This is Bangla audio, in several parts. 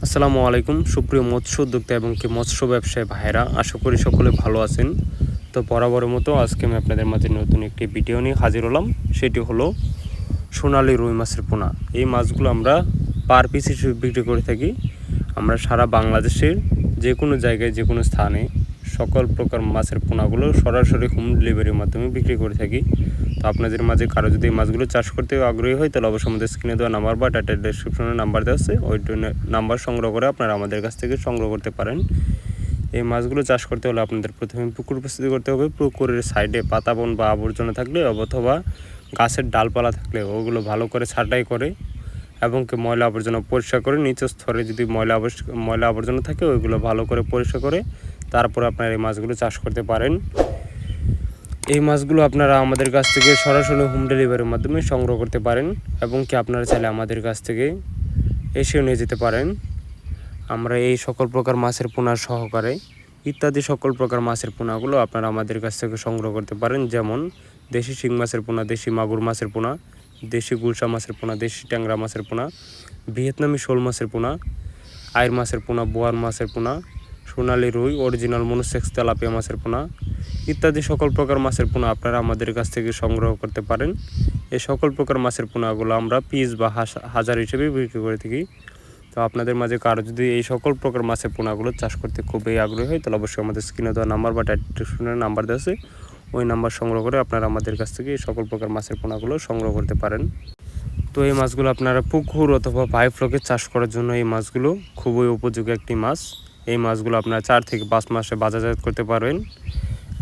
আসসালামু আলাইকুম সুপ্রিয় মৎস্য উদ্যোক্তা এবং কি মৎস্য ব্যবসায়ী ভাইরা, আশা করি সকলে ভালো আছেন। তো বরাবরের মতো আজকে আমি আপনাদের মাঝে নতুন একটি ভিডিও নিয়ে হাজির হলাম। সেটি হলো সোনালী রুই মাছের পোনা। এই মাছগুলো আমরা পার পিস হিসেবে বিক্রি করে থাকি। আমরা সারা বাংলাদেশের যে কোনো জায়গায় যে কোনো স্থানে সকল প্রকার মাছের পোনাগুলো সরাসরি হোম ডেলিভারির মাধ্যমে বিক্রি করে থাকি। তো আপনাদের মাঝে কারো যদি এই মাছগুলো চাষ করতে আগ্রহী হয় তাহলে অবশ্যই আমাদের স্ক্রিনে দেওয়া নাম্বার বা টাইটেল ডেসক্রিপশনে নাম্বার দেওয়া আছে, ওই নাম্বার সংগ্রহ করে আপনারা আমাদের কাছ থেকে সংগ্রহ করতে পারেন। এই মাছগুলো চাষ করতে হলে আপনাদের প্রথমে পুকুর প্রস্তুতি করতে হবে। পুকুরের সাইডে পাতাবন বা আবর্জনা থাকলে অথবা গাছের ডালপালা থাকলে ওগুলো ভালো করে ছাঁটাই করে এবং কি ময়লা আবর্জনা পরিষ্কার করে নিচের স্তরে যদি ময়লা আবর্জনা থাকে ওইগুলো ভালো করে পরিষ্কার করে তারপর আপনারা এই মাছগুলো চাষ করতে পারেন। এই মাছগুলো আপনারা আমাদের কাছ থেকে সরাসরি হোম ডেলিভারির মাধ্যমে সংগ্রহ করতে পারেন এবং কি আপনারা চাইলে আমাদের কাছ থেকে এসেও নিয়ে যেতে পারেন। আমরা এই সকল প্রকার মাছের পোনা সহকারে ইত্যাদি সকল প্রকার মাছের পোনাগুলো আপনারা আমাদের কাছ থেকে সংগ্রহ করতে পারেন, যেমন দেশি শিং মাছের পোনা, দেশি মাগুর মাছের পোনা, দেশি গুলশা মাছের পোনা, দেশি ট্যাংরা মাছের পোনা, ভিয়েতনামি শোল মাছের পোনা, আইর মাছের পোনা, বোয়াল মাছের পোনা, সোনালী রুই, অরিজিনাল মনোসেক্স তেলাপিয়া মাছের পোনা ইত্যাদি সকল প্রকার মাছের পোনা আপনারা আমাদের কাছ থেকে সংগ্রহ করতে পারেন। এই সকল প্রকার মাছের পোনাগুলো আমরা পিস বা হাজার হিসেবে বিক্রি করে থাকি। তো আপনাদের মাঝে কারো যদি এই সকল প্রকার মাছের পোনাগুলো চাষ করতে খুবই আগ্রহী হয় তাহলে অবশ্যই আমাদের স্ক্রিনে দেওয়া নাম্বার বা ডেসক্রিপশনে নাম্বার দেওয়া আছে, ওই নাম্বার সংগ্রহ করে আপনারা আমাদের কাছ থেকে এই সকল প্রকার মাছের পোনাগুলো সংগ্রহ করতে পারেন। তো এই মাছগুলো আপনারা পুকুর অথবা পাইপ চাষ করার জন্য এই মাছগুলো খুবই উপযোগী একটি মাছ। এই মাছগুলো আপনারা 4 থেকে 5 মাসে বাজারজাত করতে পারবেন।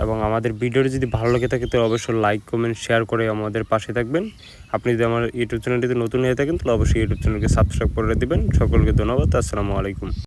এবং আমাদের ভিডিওটি যদি ভালো লাগে থাকে তাহলে অবশ্যই লাইক কমেন্ট শেয়ার করে আমাদের পাশে থাকবেন। আপনি যদি আমার ইউটিউব চ্যানেলটিতে নতুন হয়ে থাকেন তাহলে অবশ্যই ইউটিউব চ্যানেলকে সাবস্ক্রাইব করে দেবেন। সকলকে ধন্যবাদ। আসসালামু আলাইকুম।